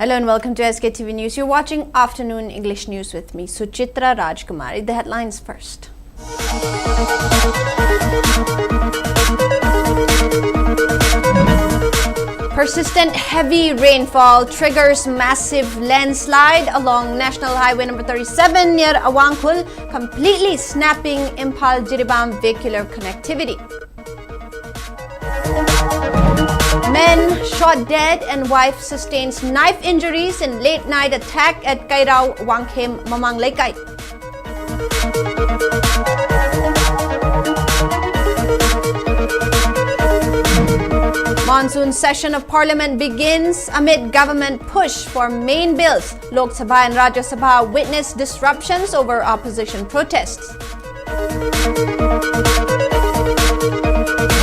Hello and welcome to SKTV News. You're watching Afternoon English News with me, Suchitra Rajkumari. The headlines first. Persistent heavy rainfall triggers massive landslide along National Highway number 37 near Awangkhul, completely snapping Imphal vehicular connectivity. Men shot dead and wife sustains knife injuries in late-night attack at Kairao, Wangkhem, Mamang Laikai. Monsoon session of Parliament begins amid government push for main bills. Lok Sabha and Rajya Sabha witness disruptions over opposition protests.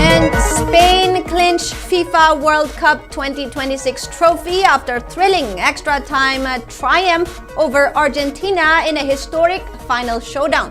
And Spain clinch FIFA World Cup 2026 trophy after thrilling extra time triumph over Argentina in a historic final showdown.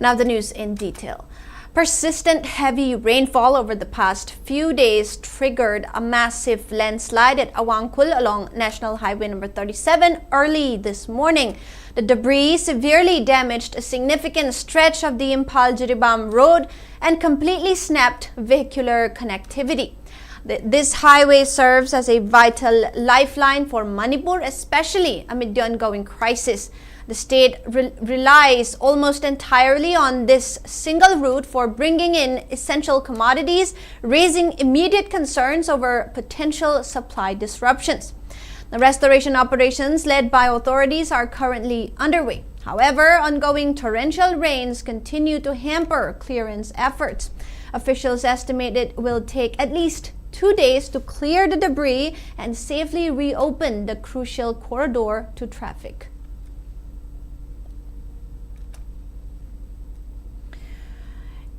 Now the news in detail. Persistent heavy rainfall over the past few days triggered a massive landslide at Awangkhul along National Highway number 37 early this morning. The debris severely damaged a significant stretch of the Imphal road and completely snapped vehicular connectivity. This highway serves as a vital lifeline for Manipur, especially amid the ongoing crisis. The state relies almost entirely on this single route for bringing in essential commodities, raising immediate concerns over potential supply disruptions. The restoration operations led by authorities are currently underway. However, ongoing torrential rains continue to hamper clearance efforts. Officials estimate it will take at least 2 days to clear the debris and safely reopen the crucial corridor to traffic.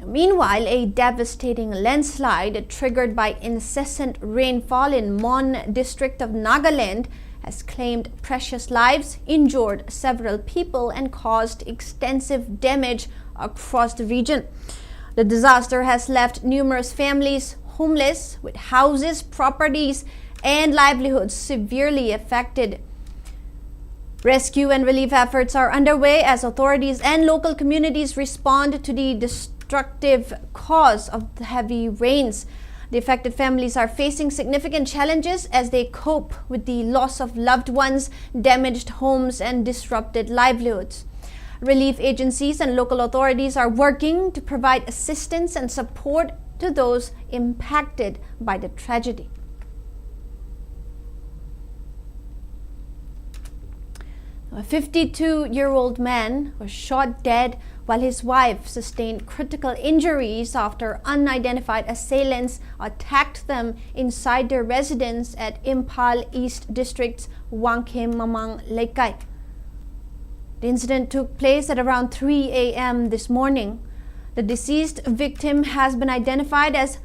Meanwhile, a devastating landslide triggered by incessant rainfall in Mon district of Nagaland has claimed precious lives, injured several people, and caused extensive damage across the region. The disaster has left numerous families homeless, with houses, properties, and livelihoods severely affected. Rescue and relief efforts are underway as authorities and local communities respond to the destructive cause of the heavy rains. The affected families are facing significant challenges as they cope with the loss of loved ones, damaged homes, and disrupted livelihoods. Relief agencies and local authorities are working to provide assistance and support to those impacted by the tragedy. A 52-year-old man was shot dead while his wife sustained critical injuries after unidentified assailants attacked them inside their residence at Imphal East District's Wangkhem Mamang Laikai. The incident took place at around 3 a.m. this morning. The deceased victim has been identified as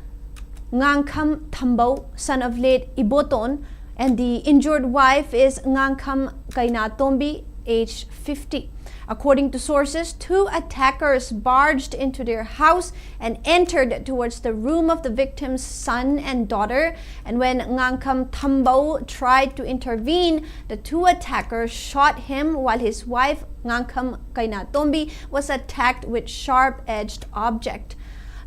Ngangkham Thambau, son of late Iboton, and the injured wife is Ngangkham Kainatombi, aged 50. According to sources, 2 attackers barged into their house and entered towards the room of the victim's son and daughter. And when Ngangkham Thambau tried to intervene, the 2 attackers shot him while his wife, Ngangkham Kainatombi, was attacked with sharp-edged object.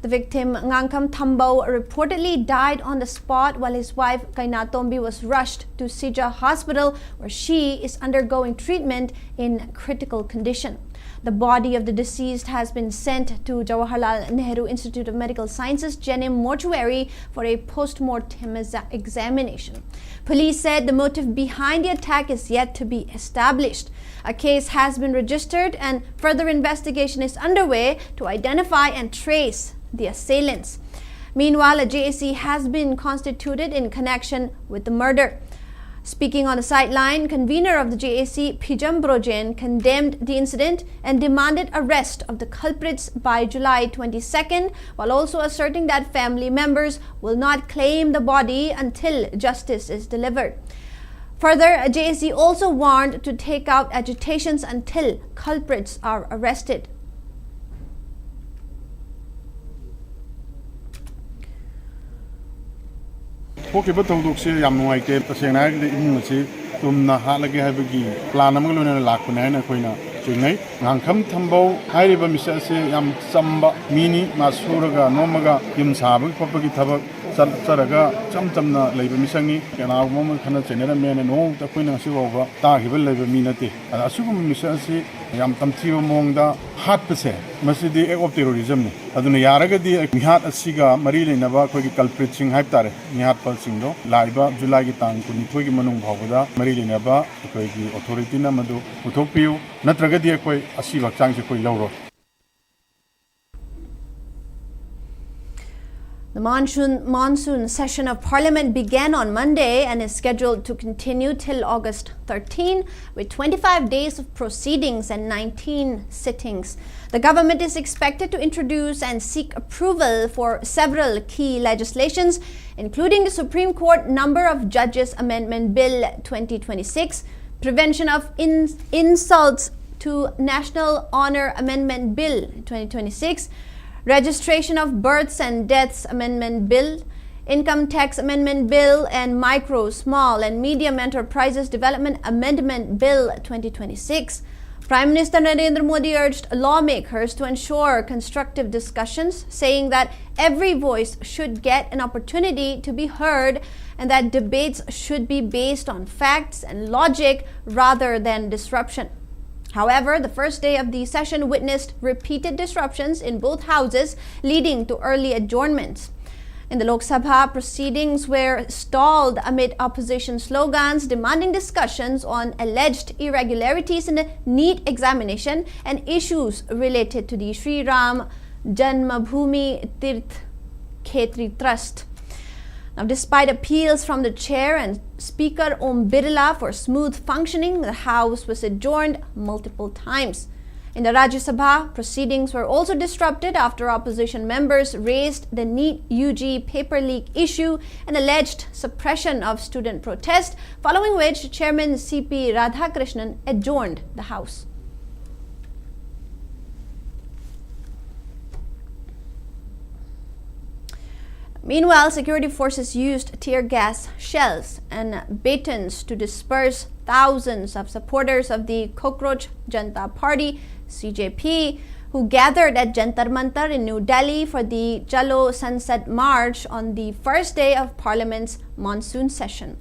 The victim, Ngangkham Thambau, reportedly died on the spot while his wife, Kainatombi, was rushed to Sija Hospital where she is undergoing treatment in critical condition. The body of the deceased has been sent to Jawaharlal Nehru Institute of Medical Sciences, Jenim Mortuary, for a post-mortem examination. Police said the motive behind the attack is yet to be established. A case has been registered and further investigation is underway to identify and trace the assailants. Meanwhile, a JAC has been constituted in connection with the murder. Speaking on the sideline, convener of the JAC, Pijam Brojen, condemned the incident and demanded arrest of the culprits by July 22nd, while also asserting that family members will not claim the body until justice is delivered. Further, JAC also warned to take out agitations until culprits are arrested. थोकिबा थौदोकसे याम नुवाइते तसेंना हाइबदि इमुंगसे तुमना हालगे हाइबगी प्लान अमग लोना लाखुने हाइना खोइना चिंगै गांखम थंबौ हाइरिबा मिसासे याम चंबा मिनी मासुरगा नोमगा यम साबग पपगी थबक चरगा चमचमना लेबा मिसंगी केनाव मोम खना चेनेरा मेने नो तखोइना सिवाबा तागिबा लेबा मिनते असुगुम मिसासे याम तमथिबा मोंगदा हाटपसे मसिदि एक ऑफ टेररिज्म नि अदुना यारगदि मिहात असिगा मरी लेनबा खोगी कल्प्रिट सिंह हाइब तारे मिहात पल सिंह लाइबा जुलाई की तांग कुनिथोई की मनुंग भावदा मरी लेनबा खोगी अथॉरिटी ना मदु उथोपियु नत्रगदि खोई असि बक्चांग से खोई लौरो. The monsoon session of Parliament began on Monday and is scheduled to continue till August 13, with 25 days of proceedings and 19 sittings. The government is expected to introduce and seek approval for several key legislations, including the Supreme Court Number of Judges Amendment Bill 2026, Prevention of Insults to National Honor Amendment Bill 2026, Registration of Births and Deaths Amendment Bill, Income Tax Amendment Bill, and Micro, Small and Medium Enterprises Development Amendment Bill 2026. Prime Minister Narendra Modi urged lawmakers to ensure constructive discussions, saying that every voice should get an opportunity to be heard and that debates should be based on facts and logic rather than disruption. However, the first day of the session witnessed repeated disruptions in both houses, leading to early adjournments. In the Lok Sabha, proceedings were stalled amid opposition slogans demanding discussions on alleged irregularities in the NEET examination and issues related to the Sri Ram Janmabhoomi Tirth Khetri Trust. Now, despite appeals from the chair and Speaker Om Birla for smooth functioning, the House was adjourned multiple times. In the Rajya Sabha, proceedings were also disrupted after opposition members raised the NEET UG paper leak issue and alleged suppression of student protest, following which Chairman C.P. Radhakrishnan adjourned the House. Meanwhile, security forces used tear gas shells and batons to disperse thousands of supporters of the Cockroach Janata Party (CJP) who gathered at Jantar Mantar in New Delhi for the Chalo Sunset March on the first day of Parliament's monsoon session.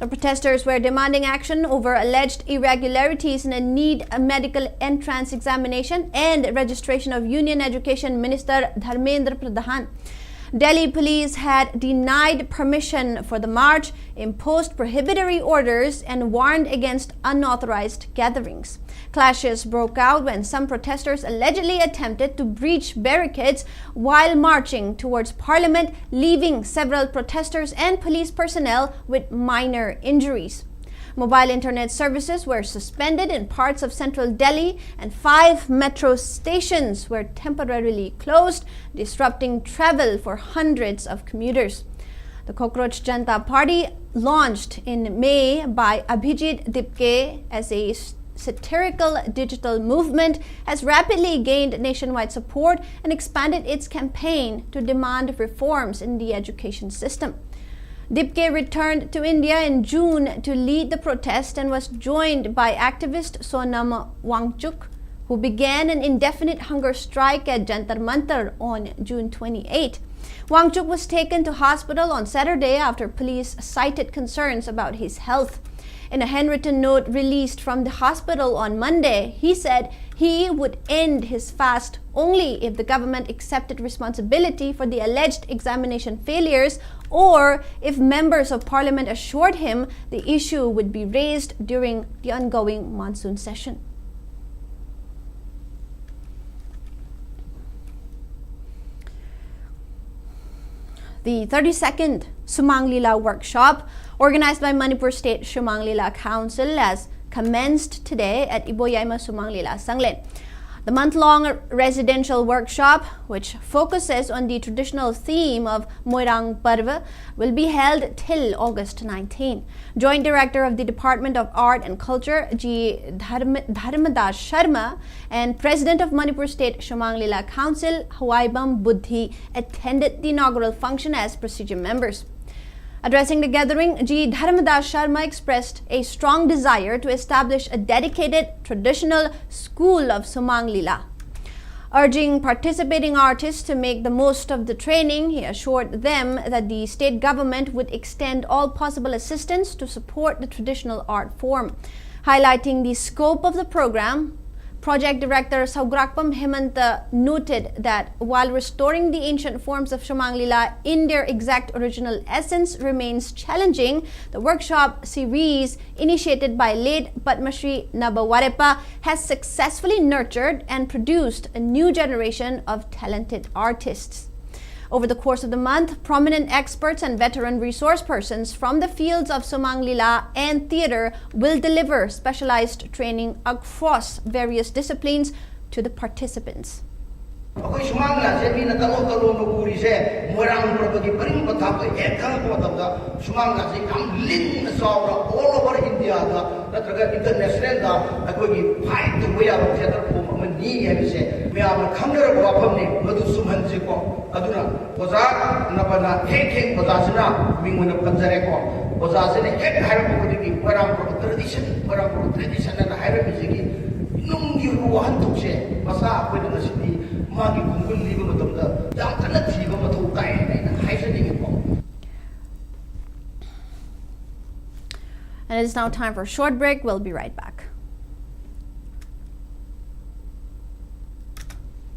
The protesters were demanding action over alleged irregularities in a NEET medical entrance examination and registration of Union Education Minister Dharmendra Pradhan. Delhi police had denied permission for the march, imposed prohibitory orders, and warned against unauthorized gatherings. Clashes broke out when some protesters allegedly attempted to breach barricades while marching towards Parliament, leaving several protesters and police personnel with minor injuries. Mobile internet services were suspended in parts of central Delhi and 5 metro stations were temporarily closed, disrupting travel for hundreds of commuters. The Cockroach Janata Party, launched in May by Abhijit Dipke as a satirical digital movement, has rapidly gained nationwide support and expanded its campaign to demand reforms in the education system. Dipke returned to India in June to lead the protest and was joined by activist Sonam Wangchuk, who began an indefinite hunger strike at Jantar Mantar on June 28. Wangchuk was taken to hospital on Saturday after police cited concerns about his health. In a handwritten note released from the hospital on Monday, he said he would end his fast only if the government accepted responsibility for the alleged examination failures or if members of parliament assured him the issue would be raised during the ongoing monsoon session. The 32nd Sumang Lila workshop, organized by Manipur State Sumang Lila Council, has commenced today at Iboyaima Sumang Lila Sanglen. The month-long residential workshop, which focuses on the traditional theme of Moirang Parva, will be held till August 19. Joint Director of the Department of Art and Culture, G. Dharmadas Sharma, and President of Manipur State Sumang Lila Council, Hawaibam Buddhi, attended the inaugural function as presidium members. Addressing the gathering, G. Dharmadas Sharma expressed a strong desire to establish a dedicated traditional school of Sumang Lila. Urging participating artists to make the most of the training, he assured them that the state government would extend all possible assistance to support the traditional art form. Highlighting the scope of the program, Project Director Saugrakpam Hemanta noted that while restoring the ancient forms of Sumang Lila in their exact original essence remains challenging, the workshop series initiated by late Padmashri Nabawarepa has successfully nurtured and produced a new generation of talented artists. Over the course of the month, prominent experts and veteran resource persons from the fields of Sumang Lila and theater will deliver specialized training across various disciplines to the participants. Okay, Sumang Lila se mi na kalo Manipuri se morang probagi paring patha ko ek khang ko da Sumang Lila se kam lin saura all over India da natraga international da akoi fight to we are theater ko mani hai se me am khamner ko apam ne madu sumhan ji ko aduna oza nabana hek oza sina minguna panjare ko oza sina hek har ko di morang pro tradition na har bi ji nung gi ruhan tok se masa ko na sini magi kungul liba matam da yam kana thiba mathau kai na hai se ding ko. And it is now time for a short break. We'll be right back.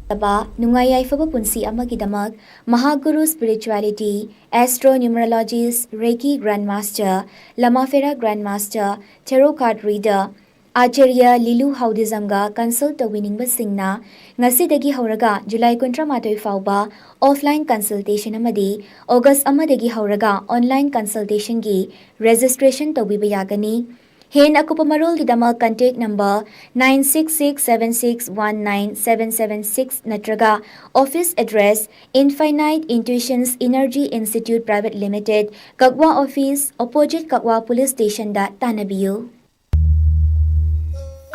Taba nungayay faba punsi amagidamak Mahaguru Spirituality, Astro-Numerologist, Reiki Grandmaster, Lamafera Grandmaster, Tarot Card Reader, Acharya Lilu Haudizamga consult the winning basingna ngasidagi hauraga July 13 fauba offline consultation amadi August amadagi hauraga online consultation gi registration tobiba yagani. Hen akupamarol gidama contact number 9667619776 natraga office address Infinite Intuitions Energy Institute Private Limited, Kagwa Office, opposite Kagwa Police Station da Tanabiyo.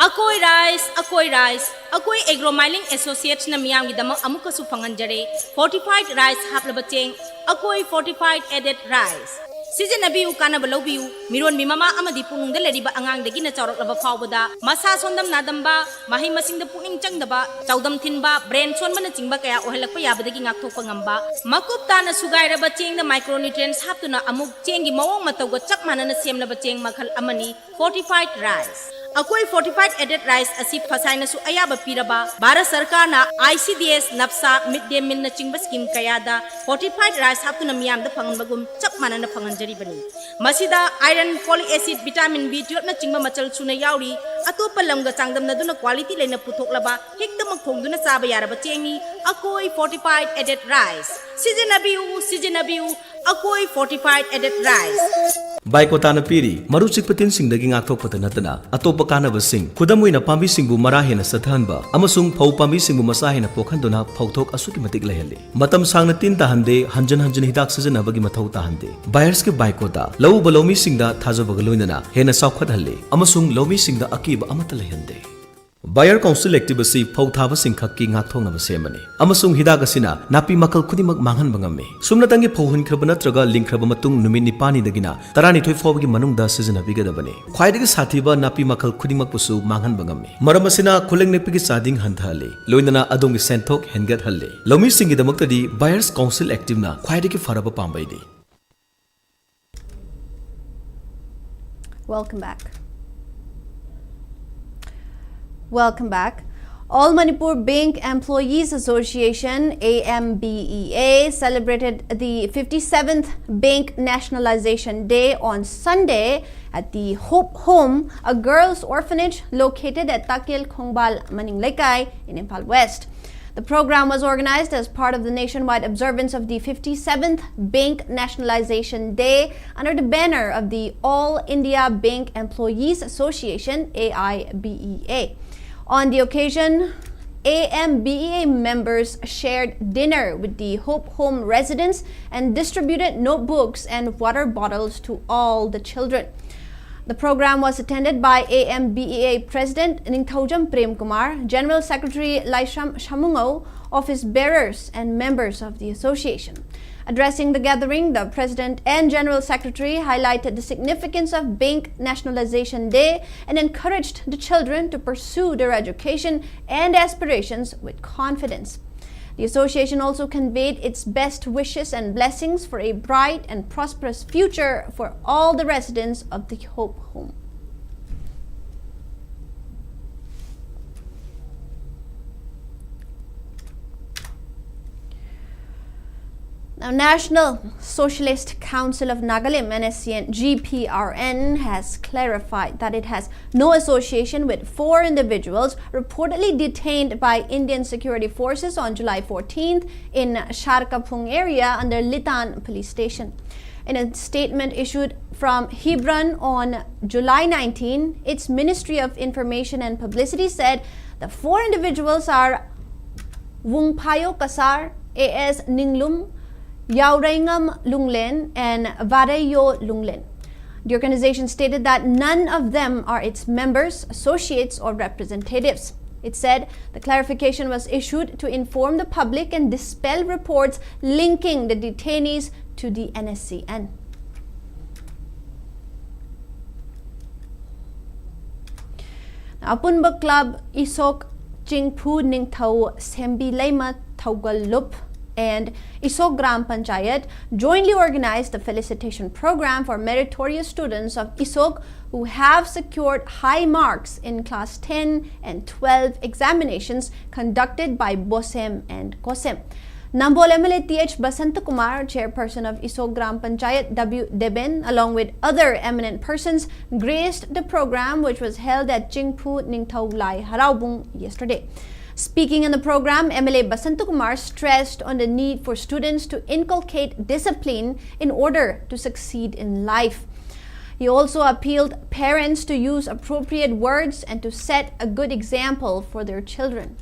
Akoi rice, akoi agro mining associates na miyam gidama amuka su panganjare fortified rice haplabacheng, akoi fortified added rice. Season abiu kana balobiu, miron mimama amadi punung daleri ba angang degi na chorok laba phawbada, masa sondam nadamba, mahi masing da puning changdaba, chaudam thinba, brain son mana chingba kaya ohelak pa yabadagi ngakthok pangamba, makup ta na sugay raba cheng na micronutrients haptuna amuk chengi mawong matawga chak mana na siem laba cheng makhal amani fortified rice. Akoi fortified added rice asi phasai na su ayaba piraba Bharat Sarkar na ICDS napsa midday meal na chingba scheme kaya da fortified rice haptuna miyam da phanganbagum chap mana na phanganjari bani masida iron folic acid vitamin B12 na chingba machal suna yauri atopa lamga changdam na duna quality leina puthoklaba hekta magthongduna chaba yaraba chengi akoi fortified added rice season abiu akoi fortified added rice. Baikotana piri maruchik patin sing daging akthok patanatana atopa kanaba sing khudamoina pambi singbu marahena sathanba amasung phau pambi singbu masahena pokhanduna phauthok asuki matik lehale matam sangna tin tahande hanjan hidak sajana bagi mathau tahande buyers ke baikota lau balomi singda thajabaga loinana hena saukhat halle amasung lomi singda akiba amata lehande. Buyer Council Active asi phauthaba singkhakki ngakthongnaba semani amasung hidak asina napi makal khudimak manghan bangame sumna tangi phauhun khraba natraga lingkhraba matung numit nipani dagina 12 fawbagi manungda sizana bigadabani khwaidagi sathiba napi makal khudimak pusu manghan bangame maram asina khuleng nepigi sading hanthale loinana adongi senthok hengat halle lomi singi damaktadi Buyers Council Active na khwaidagi faraba pambaidi. Welcome back. All Manipur Bank Employees Association AMBEA celebrated the 57th Bank Nationalization Day on Sunday at the Hope Home, a girls' orphanage located at Takil Khongbal Maninglekai in Imphal West. The program was organized as part of the nationwide observance of the 57th Bank Nationalization Day under the banner of the All India Bank Employees Association AIBEA. On the occasion, AMBEA members shared dinner with the Hope Home residents and distributed notebooks and water bottles to all the children. The program was attended by AMBEA President Ningthaujam Prem Kumar, General Secretary Laisham Shamungo, office bearers and members of the association. Addressing the gathering, the President and General Secretary highlighted the significance of Bank Nationalization Day and encouraged the children to pursue their education and aspirations with confidence. The association also conveyed its best wishes and blessings for a bright and prosperous future for all the residents of the Hope Home. Now, National Socialist Council of Nagalim, NSCN GPRN, has clarified that it has no association with 4 individuals reportedly detained by Indian security forces on July 14th in Sharkapung area under Litan police station. In a statement issued from Hebron on July 19, its Ministry of Information and Publicity said the 4 individuals are Wungpayo Kasar, AS Ninglum, Yauraingam Lunglen and Varayo Lunglen. The organization stated that none of them are its members, associates, or representatives. It said the clarification was issued to inform the public and dispel reports linking the detainees to the NSCN. Now, Apunba Club Isok Jingpu Ningthau Sembi Leima Thaugal Lup and Isok Gram Panchayat jointly organized the felicitation program for meritorious students of Isok who have secured high marks in class 10 and 12 examinations conducted by BOSEM and COSEM. Nambol MLA TH Basanta Kumar, chairperson of Isok Gram Panchayat W. Deben, along with other eminent persons, graced the program which was held at Jingpu Ningthau Lai Haraubung yesterday. Speaking in the program, MLA Basanta Kumar stressed on the need for students to inculcate discipline in order to succeed in life. He also appealed parents to use appropriate words and to set a good example for their children.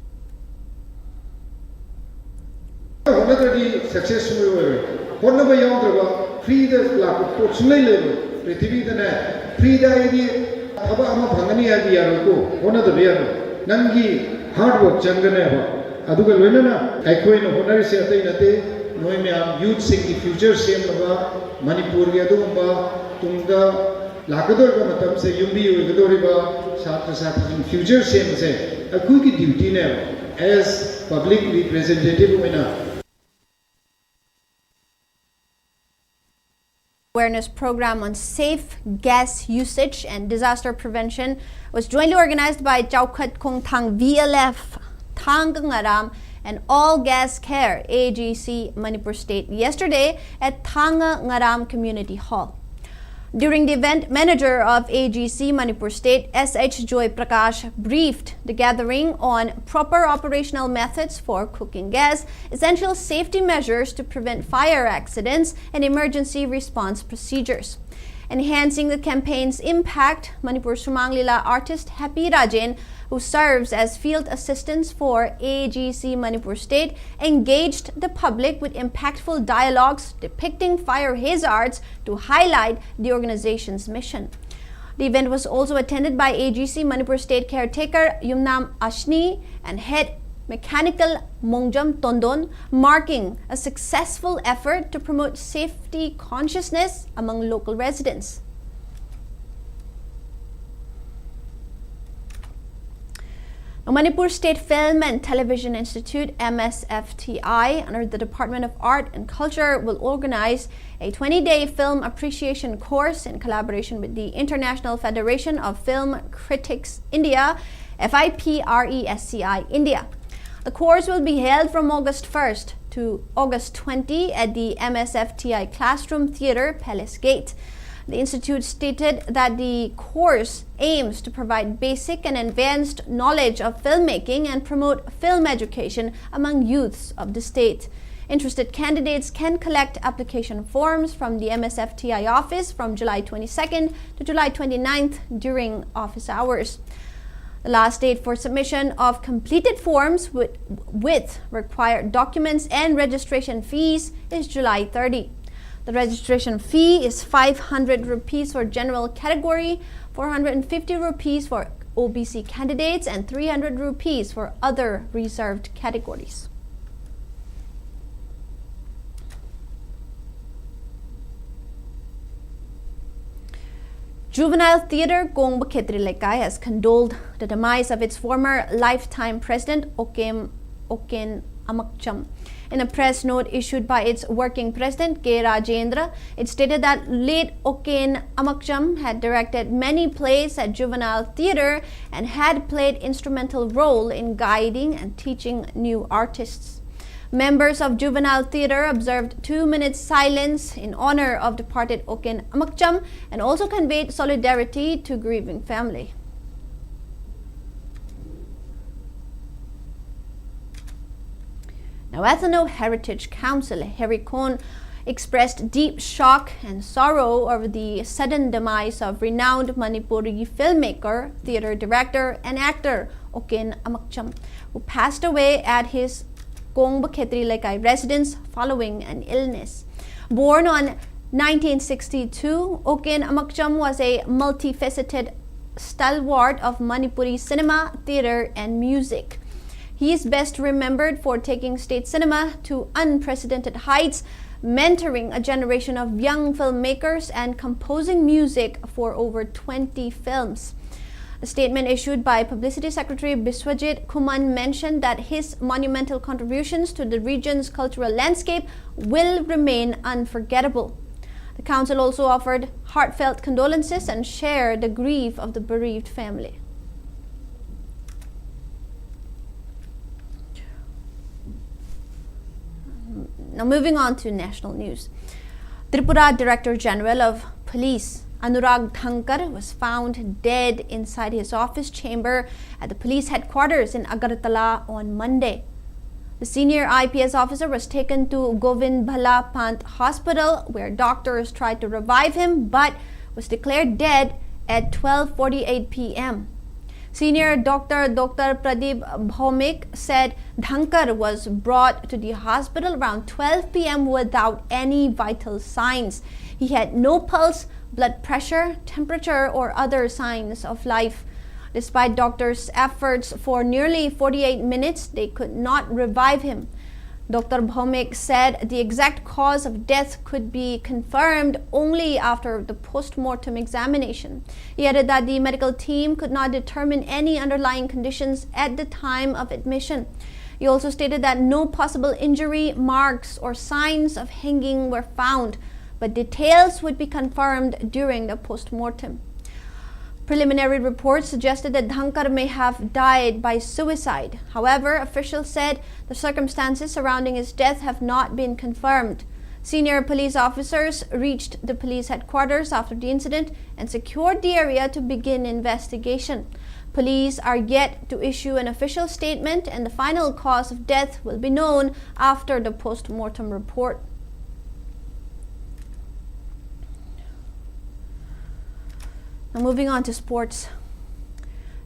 Hard work jangane aduga loinana aikoi no honari se atai nate noi myam youth sing the future sem ba Manipur ge adumba tungda lakador ba matam se yumbi ugadori ba chhatra chhatri future sem se akui ki duty ne as public representative hoina. Awareness program on safe gas usage and disaster prevention was jointly organized by Chaukat Kong Thang VLF, Thang Ngaram, and All Gas Care AGC Manipur State yesterday at Thang Ngaram Community Hall. During the event, manager of AGC Manipur State, SH Joy Prakash, briefed the gathering on proper operational methods for cooking gas, essential safety measures to prevent fire accidents, and emergency response procedures. Enhancing the campaign's impact, Manipur Sumanglila artist Happy Rajan, who serves as field assistant for AGC Manipur State, engaged the public with impactful dialogues depicting fire hazards to highlight the organization's mission. The event was also attended by AGC Manipur State caretaker Yumnam Ashni and head mechanical Mongjam Tondon, marking a successful effort to promote safety consciousness among local residents. The Manipur State Film and Television Institute, MSFTI, under the Department of Art and Culture, will organize a 20-day film appreciation course in collaboration with the International Federation of Film Critics India, FIPRESCI India. The course will be held from August 1st to August 20 at the MSFTI Classroom Theatre, Palace Gate. The Institute stated that the course aims to provide basic and advanced knowledge of filmmaking and promote film education among youths of the state. Interested candidates can collect application forms from the MSFTI office from July 22nd to July 29th during office hours. The last date for submission of completed forms with required documents and registration fees is July 30. The registration fee is 500 rupees for general category, 450 rupees for OBC candidates, and 300 rupees for other reserved categories. Juvenile Theatre Kongba Khetri Laikai has condoled the demise of its former lifetime president Oken Amakcham. In a press note issued by its working president K. Rajendra, it stated that late Oken Amakcham had directed many plays at Juvenile Theatre and had played instrumental role in guiding and teaching new artists. Members of Juvenile Theatre observed 2 minutes silence in honor of departed Oken Amakcham and also conveyed solidarity to grieving family. Now, Ethno Heritage Council Herikon expressed deep shock and sorrow over the sudden demise of renowned Manipuri filmmaker, theatre director, and actor Oken Amakcham, who passed away at his Kongba Khetri Laikai residence following an illness. Born on 1962, Oken Amakcham was a multifaceted stalwart of Manipuri cinema, theatre, and music. He is best remembered for taking state cinema to unprecedented heights, mentoring a generation of young filmmakers, and composing music for over 20 films. A statement issued by Publicity Secretary Biswajit Kuman mentioned that his monumental contributions to the region's cultural landscape will remain unforgettable. The council also offered heartfelt condolences and shared the grief of the bereaved family. Now moving on to national news. Tripura Director General of Police Anurag Dhankar was found dead inside his office chamber at the police headquarters in Agartala on Monday. The senior IPS officer was taken to Govind Bhala Pant Hospital, where doctors tried to revive him but was declared dead at 12:48 p.m. Senior Dr. Pradeep Bhaumik said Dhankar was brought to the hospital around 12 p.m. without any vital signs. He had no pulse, blood pressure, temperature, or other signs of life. Despite doctors' efforts for nearly 48 minutes, they could not revive him. Dr. Bhaumik said the exact cause of death could be confirmed only after the post-mortem examination. He added that the medical team could not determine any underlying conditions at the time of admission. He also stated that no possible injury, marks, or signs of hanging were found, but details would be confirmed during the post-mortem. Preliminary reports suggested that Dhankar may have died by suicide. However, officials said the circumstances surrounding his death have not been confirmed. Senior police officers reached the police headquarters after the incident and secured the area to begin investigation. Police are yet to issue an official statement, and the final cause of death will be known after the post-mortem report. Now moving on to sports.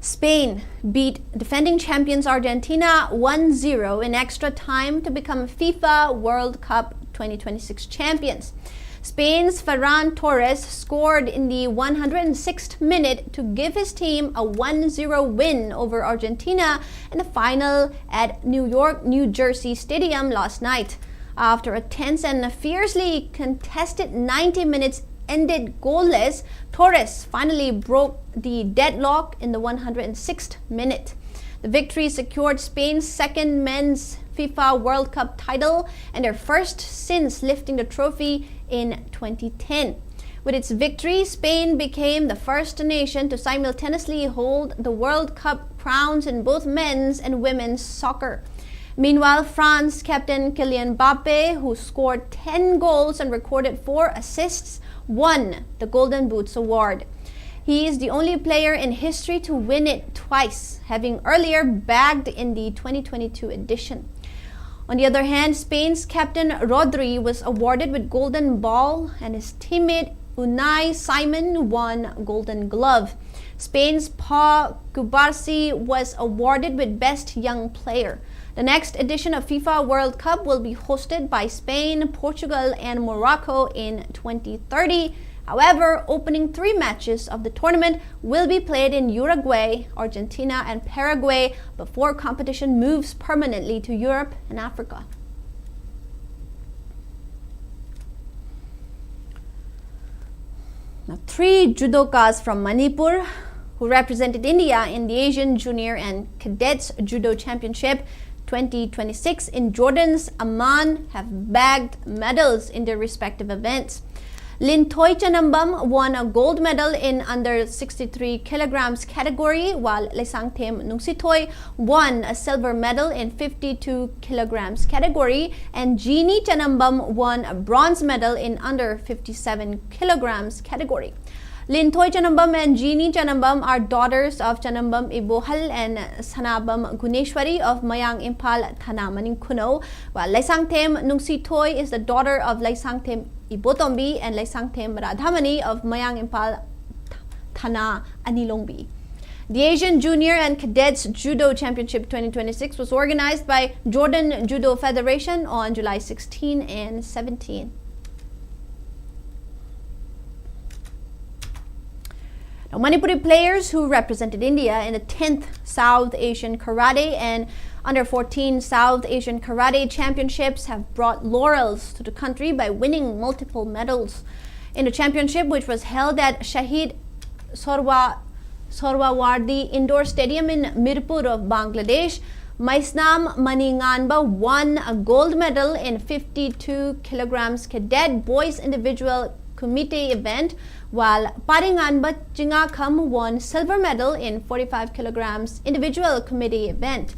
Spain beat defending champions Argentina 1-0 in extra time to become FIFA World Cup 2026 champions. Spain's Ferran Torres scored in the 106th minute to give his team a 1-0 win over Argentina in the final at New Jersey Stadium last night. After a tense and fiercely contested 90 minutes ended goalless, Torres finally broke the deadlock in the 106th minute. The victory secured Spain's second men's FIFA World Cup title and their first since lifting the trophy in 2010. With its victory, Spain became the first nation to simultaneously hold the World Cup crowns in both men's and women's soccer. Meanwhile, France captain Kylian Mbappe, who scored 10 goals and recorded 4 assists, won the Golden Boots award. He is the only player in history to win it twice, having earlier bagged in the 2022 edition. On the other hand, Spain's captain Rodri was awarded with Golden Ball and his teammate Unai Simon won Golden Glove. Spain's Pau Cubarsí was awarded with Best Young Player. The next edition of FIFA World Cup will be hosted by Spain, Portugal, and Morocco in 2030. However, opening 3 matches of the tournament will be played in Uruguay, Argentina, and Paraguay before competition moves permanently to Europe and Africa. Now, 3 judokas from Manipur who represented India in the Asian Junior and Cadets Judo Championship 2026 in Jordan's Amman have bagged medals in their respective events. Lintoy Chanambam won a gold medal in under 63 kilograms category, while Lesangtem Nungsitoy won a silver medal in 52 kilograms category, and Jeannie Chanambam won a bronze medal in under 57 kilograms category. Lintoy Chanambam and Jeannie Chanambam are daughters of Chanambam Ibohal and Sanabam Guneshwari of Mayang Imphal Thana Maningkuno, while Lesangtem Nungsitoy is the daughter of Lesangtem Ibotombi and Lesangtem Radhamani of Mayang Imphal Thana Anilongbi. The Asian Junior and Cadets Judo Championship 2026 was organized by Jordan Judo Federation on July 16 and 17. Now, Manipuri players who represented India in the 10th South Asian Karate and Under 14 South Asian Karate Championships have brought laurels to the country by winning multiple medals. In the championship, which was held at Shahid Sorwawardi Indoor Stadium in Mirpur of Bangladesh, Maisnam Maninganba won a gold medal in 52 kilograms cadet boys individual committee event, while Paringanba Chingakam won silver medal in 45 kilograms individual committee event.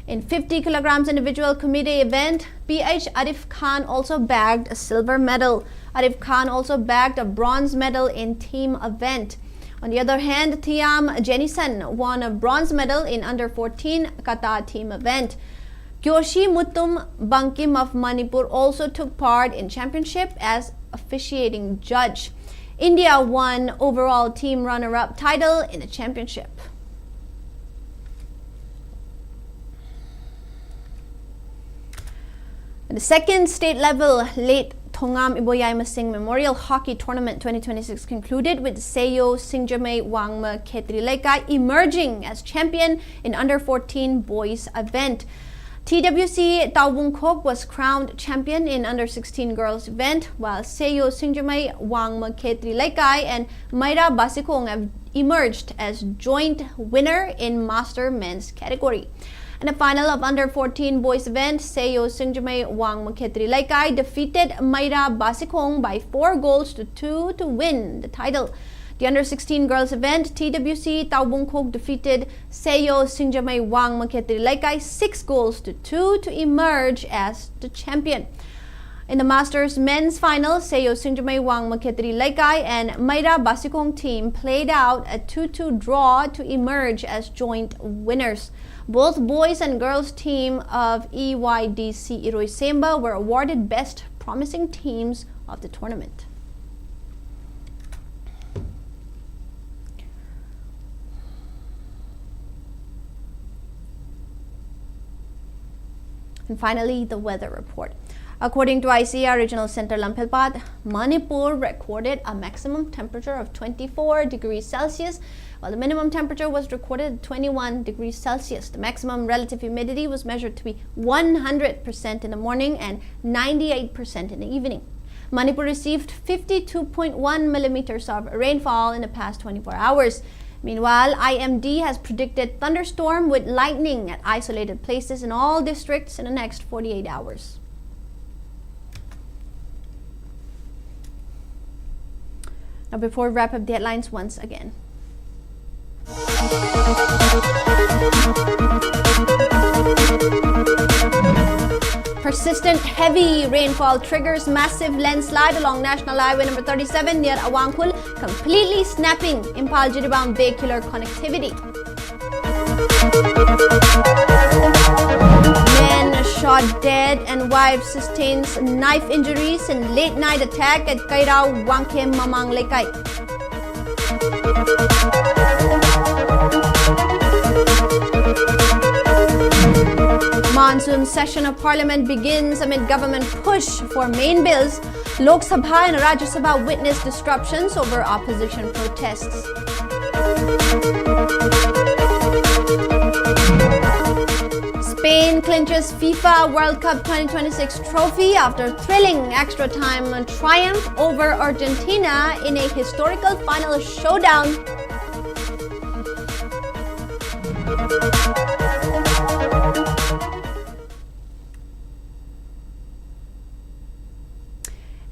In 50 kilograms individual committee event, PH Arif Khan also bagged a silver medal. Arif Khan also bagged a bronze medal in team event. On the other hand, Thiam Jenison won a bronze medal in under 14 kata team event. Kyoshi Mutum Bankim of Manipur also took part in championship as officiating judge. India won overall team runner-up title in the championship. The second state-level late Thongam Iboyai Masing Memorial Hockey Tournament 2026 concluded with Seyo Singjamay Wangma Khetri emerging as champion in under 14 boys event. TWC Taubungkhok was crowned champion in under 16 girls event, while Seyo Singjamay Wangma Khetri and Mayra Basikong have emerged as joint winner in master men's category. In the final of under 14 boys event, Seyo Singjamay Wangma Khetri defeated Mayra Basikong by 4 goals to 2 to win the title. The under 16 girls event, TWC Taubungkhok defeated Seyo Singjamay Wangma Khetri 6 goals to 2 to emerge as the champion. In the Masters men's final, Seyo Singjamay Wangma Khetri and Mayra Basikong team played out a 2-2 draw to emerge as joint winners. Both boys and girls team of EYDC Iroisemba were awarded Best Promising Teams of the tournament. And finally, the weather report. According to ICR Regional Center Lampelpat, Manipur recorded a maximum temperature of 24 degrees Celsius, while the minimum temperature was recorded at 21 degrees Celsius. The maximum relative humidity was measured to be 100% in the morning and 98% in the evening. Manipur received 52.1 millimeters of rainfall in the past 24 hours. Meanwhile, IMD has predicted thunderstorm with lightning at isolated places in all districts in the next 48 hours. Now, before we wrap up the headlines once again. Persistent heavy rainfall triggers massive landslide along National Highway number 37 near Awangkul, completely snapping Imphal Jiribam vehicular connectivity. Man shot dead and wife sustains knife injuries in late night attack at Kairao Wangkem Mamang Lekai. Monsoon session of Parliament begins amid government push for main bills. Lok Sabha and Rajya Sabha witness disruptions over opposition protests. Spain clinches FIFA World Cup 2026 trophy after thrilling extra time triumph over Argentina in a historical final showdown.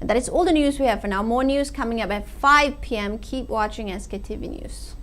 And that is all the news we have for now. More news coming up at 5 p.m. Keep watching Sktv'S News.